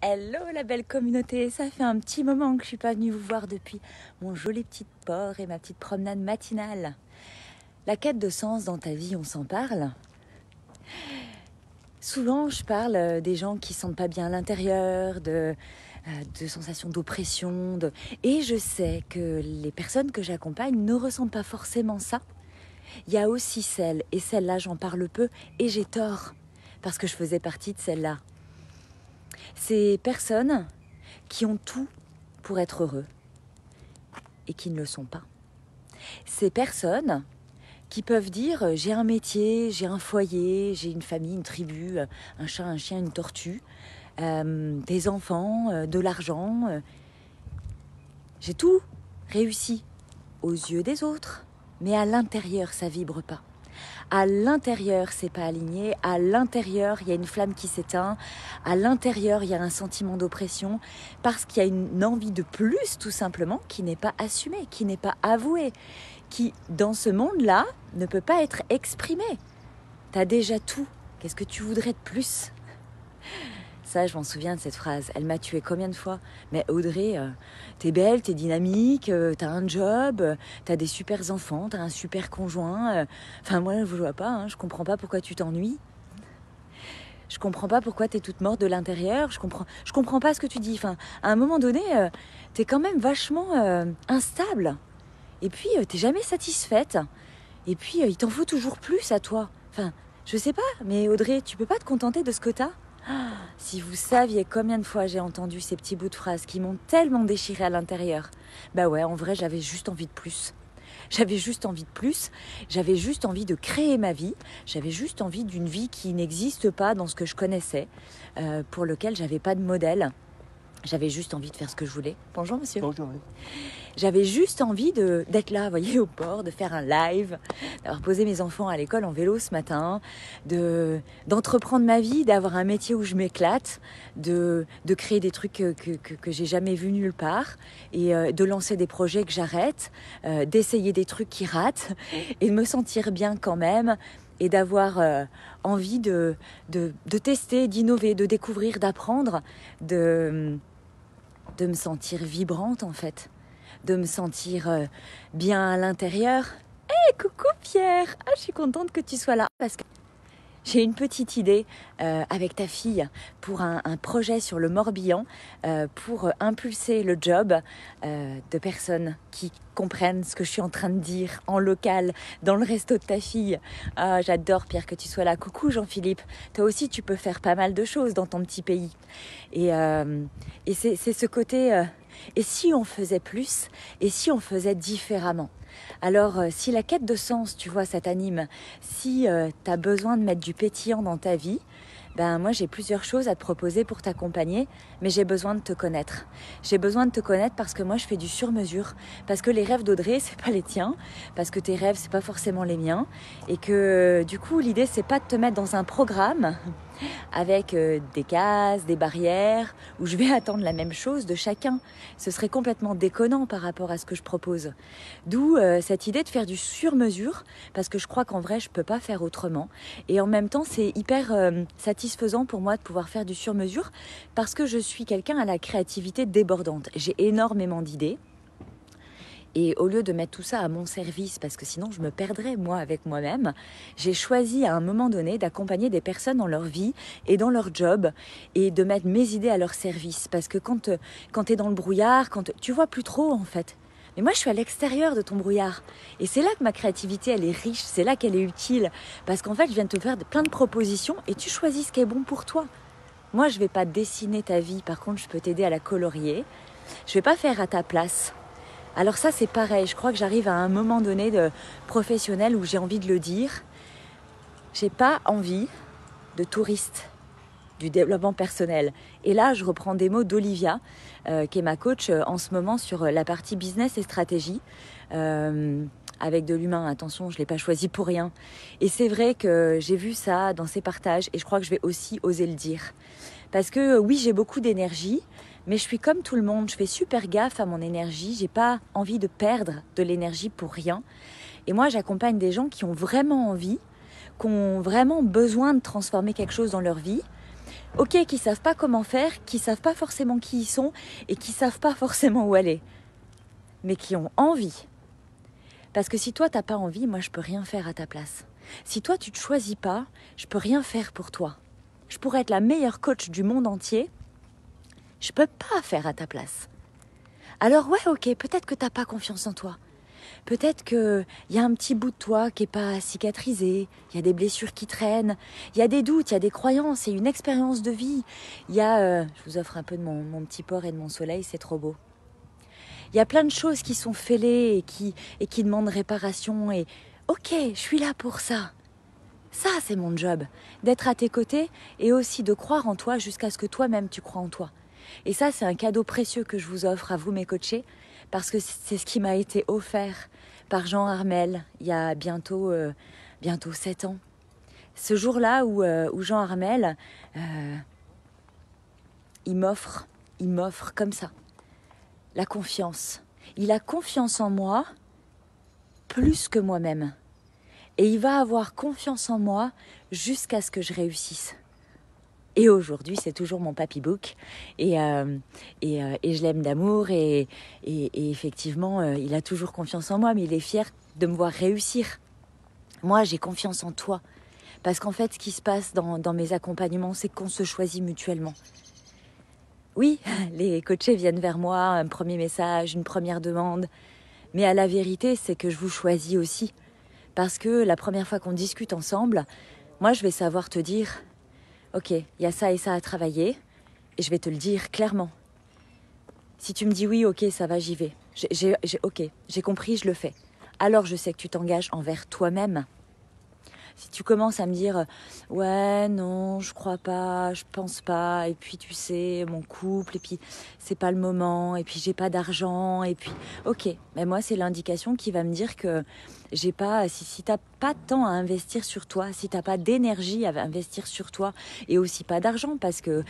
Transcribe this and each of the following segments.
Hello la belle communauté, ça fait un petit moment que je suis pas venue vous voir depuis mon joli petit port et ma petite promenade matinale. La quête de sens dans ta vie, on s'en parle. Souvent je parle des gens qui ne sentent pas bien à l'intérieur, de sensations d'oppression. Et je sais que les personnes que j'accompagne ne ressentent pas forcément ça. Il y a aussi celles, et celles-là j'en parle peu, et j'ai tort, parce que je faisais partie de celles-là. Ces personnes qui ont tout pour être heureux et qui ne le sont pas. Ces personnes qui peuvent dire j'ai un métier, j'ai un foyer, j'ai une famille, une tribu, un chat, un chien, une tortue, des enfants, de l'argent. J'ai tout réussi aux yeux des autres, mais à l'intérieur ça vibre pas. À l'intérieur, c'est pas aligné. À l'intérieur, il y a une flamme qui s'éteint. À l'intérieur, il y a un sentiment d'oppression parce qu'il y a une envie de plus, tout simplement, qui n'est pas assumée, qui n'est pas avouée, qui, dans ce monde-là, ne peut pas être exprimée. T'as déjà tout. Qu'est-ce que tu voudrais de plus ? Ça, je m'en souviens de cette phrase. Elle m'a tuée combien de fois ? Mais Audrey, t'es belle, t'es dynamique, t'as un job, t'as des super enfants, t'as un super conjoint. Enfin, moi, je ne vois pas. Je comprends pas pourquoi tu t'ennuies. Je comprends pas pourquoi t'es toute morte de l'intérieur. Je comprends pas ce que tu dis. Enfin, à un moment donné, t'es quand même vachement instable. Et puis, t'es jamais satisfaite. Et puis, il t'en faut toujours plus à toi. Enfin, je sais pas, mais Audrey, tu peux pas te contenter de ce que t'as ? Si vous saviez combien de fois j'ai entendu ces petits bouts de phrases qui m'ont tellement déchiré à l'intérieur. Bah ouais, en vrai, j'avais juste envie de plus. J'avais juste envie de plus. J'avais juste envie de créer ma vie. J'avais juste envie d'une vie qui n'existe pas dans ce que je connaissais, pour lequel j'avais pas de modèle. J'avais juste envie de faire ce que je voulais. Bonjour monsieur. Bonjour. J'avais juste envie d'être là, vous voyez, au port, de faire un live, d'avoir posé mes enfants à l'école en vélo ce matin, d'entreprendre ma vie, d'avoir un métier où je m'éclate, de créer des trucs que j'ai jamais vus nulle part, et de lancer des projets que j'arrête, d'essayer des trucs qui ratent, et de me sentir bien quand même, et d'avoir envie de tester, d'innover, de découvrir, d'apprendre, de me sentir vibrante en fait, de me sentir bien à l'intérieur. Hey, coucou Pierre, je suis contente que tu sois là parce que j'ai une petite idée avec ta fille pour un projet sur le Morbihan pour impulser le job de personnes qui comprennent ce que je suis en train de dire en local, dans le resto de ta fille. Ah, j'adore Pierre que tu sois là. Coucou Jean-Philippe, toi aussi tu peux faire pas mal de choses dans ton petit pays. Et c'est ce côté... et si on faisait plus ? Et si on faisait différemment ? Alors, si la quête de sens, tu vois, ça t'anime, si tu as besoin de mettre du pétillant dans ta vie, ben moi j'ai plusieurs choses à te proposer pour t'accompagner, mais j'ai besoin de te connaître. J'ai besoin de te connaître parce que moi je fais du sur-mesure, parce que les rêves d'Audrey c'est pas les tiens, parce que tes rêves c'est pas forcément les miens, et que du coup l'idée c'est pas de te mettre dans un programme avec des cases, des barrières, où je vais attendre la même chose de chacun. Ce serait complètement déconnant par rapport à ce que je propose. D'où cette idée de faire du sur-mesure, parce que je crois qu'en vrai, je peux pas faire autrement. Et en même temps, c'est hyper satisfaisant pour moi de pouvoir faire du sur-mesure, parce que je suis quelqu'un à la créativité débordante. J'ai énormément d'idées. Et au lieu de mettre tout ça à mon service, parce que sinon je me perdrais moi avec moi-même, j'ai choisi à un moment donné d'accompagner des personnes dans leur vie et dans leur job et de mettre mes idées à leur service. Parce que quand tu es dans le brouillard, tu vois plus trop en fait. Mais moi je suis à l'extérieur de ton brouillard. Et c'est là que ma créativité elle est riche, c'est là qu'elle est utile. Parce qu'en fait je viens de te faire plein de propositions et tu choisis ce qui est bon pour toi. Moi je vais pas dessiner ta vie, par contre je peux t'aider à la colorier. Je vais pas faire à ta place. Alors ça c'est pareil, je crois que j'arrive à un moment donné de professionnel où j'ai envie de le dire. J'ai pas envie de touriste du développement personnel. Et là je reprends des mots d'Olivia, qui est ma coach en ce moment sur la partie business et stratégie, avec de l'humain, attention je ne l'ai pas choisi pour rien. Et c'est vrai que j'ai vu ça dans ses partages et je crois que je vais aussi oser le dire. Parce que oui j'ai beaucoup d'énergie, mais je suis comme tout le monde, je fais super gaffe à mon énergie, j'ai pas envie de perdre de l'énergie pour rien. Et moi j'accompagne des gens qui ont vraiment envie, qui ont vraiment besoin de transformer quelque chose dans leur vie, Ok, qui savent pas comment faire, qui savent pas forcément qui ils sont et qui savent pas forcément où aller, mais qui ont envie. Parce que si toi t'as pas envie, moi je peux rien faire à ta place. Si toi tu te choisis pas, je peux rien faire pour toi. Je pourrais être la meilleure coach du monde entier, je peux pas faire à ta place. Alors ouais, ok, peut-être que t'as pas confiance en toi. Peut-être qu'il y a un petit bout de toi qui n'est pas cicatrisé, il y a des blessures qui traînent, il y a des doutes, il y a des croyances et une expérience de vie. Il y a, je vous offre un peu de mon petit port et de mon soleil, c'est trop beau. Il y a plein de choses qui sont fêlées et qui demandent réparation. Et ok, je suis là pour ça. Ça, c'est mon job, d'être à tes côtés et aussi de croire en toi jusqu'à ce que toi-même tu crois en toi. Et ça, c'est un cadeau précieux que je vous offre à vous, mes coachés, parce que c'est ce qui m'a été offert par Jean Armel il y a bientôt 7 ans. Ce jour-là où Jean Armel, il m'offre comme ça la confiance. Il a confiance en moi plus que moi-même. Et il va avoir confiance en moi jusqu'à ce que je réussisse. Et aujourd'hui, c'est toujours mon papy book. Et je l'aime d'amour. Et effectivement, il a toujours confiance en moi, mais il est fier de me voir réussir. Moi, j'ai confiance en toi. Parce qu'en fait, ce qui se passe dans mes accompagnements, c'est qu'on se choisit mutuellement. Oui, les coachés viennent vers moi, un premier message, une première demande. Mais à la vérité, c'est que je vous choisis aussi. Parce que la première fois qu'on discute ensemble, moi, je vais savoir te dire... Ok, il y a ça et ça à travailler, et je vais te le dire clairement. Si tu me dis oui, ok, ça va, j'y vais. Ok, j'ai compris, je le fais. Alors je sais que tu t'engages envers toi-même. Si tu commences à me dire ouais, non, je crois pas, je pense pas, et puis tu sais, mon couple, et puis c'est pas le moment, et puis j'ai pas d'argent, et puis ok, mais moi c'est l'indication qui va me dire que j'ai pas, si t'as pas de temps à investir sur toi, si t'as pas d'énergie à investir sur toi, et aussi pas d'argent, parce que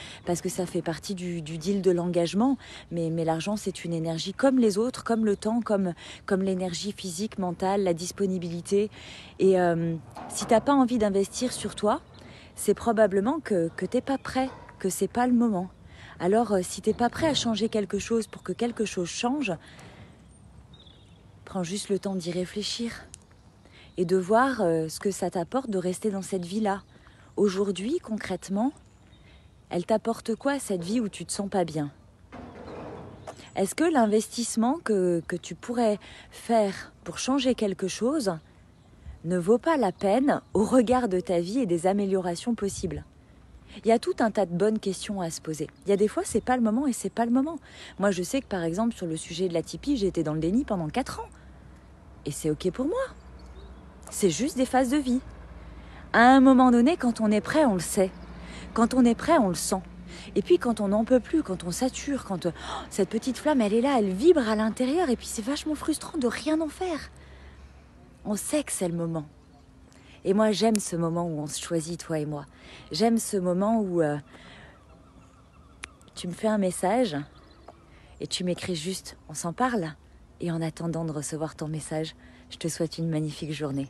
ça fait partie du deal de l'engagement, mais l'argent c'est une énergie comme les autres, comme le temps, comme l'énergie physique, mentale, la disponibilité, et si t'as pas envie d'investir sur toi, c'est probablement que t'es pas prêt, que c'est pas le moment. Alors si t'es pas prêt à changer quelque chose pour que quelque chose change, prends juste le temps d'y réfléchir et de voir ce que ça t'apporte de rester dans cette vie-là. Aujourd'hui, concrètement, elle t'apporte quoi, cette vie où tu te sens pas bien? Est-ce que l'investissement que tu pourrais faire pour changer quelque chose ne vaut pas la peine au regard de ta vie et des améliorations possibles? Il y a tout un tas de bonnes questions à se poser. Il y a des fois, c'est pas le moment et c'est pas le moment. Moi, je sais que par exemple, sur le sujet de la Tipeee, j'ai été dans le déni pendant 4 ans. Et c'est ok pour moi. C'est juste des phases de vie. À un moment donné, quand on est prêt, on le sait. Quand on est prêt, on le sent. Et puis quand on n'en peut plus, quand on sature, quand cette petite flamme, elle est là, elle vibre à l'intérieur, et puis c'est vachement frustrant de rien en faire. On sait que c'est le moment. Et moi, j'aime ce moment où on se choisit, toi et moi. J'aime ce moment où tu me fais un message et tu m'écris juste, on s'en parle. Et en attendant de recevoir ton message, je te souhaite une magnifique journée.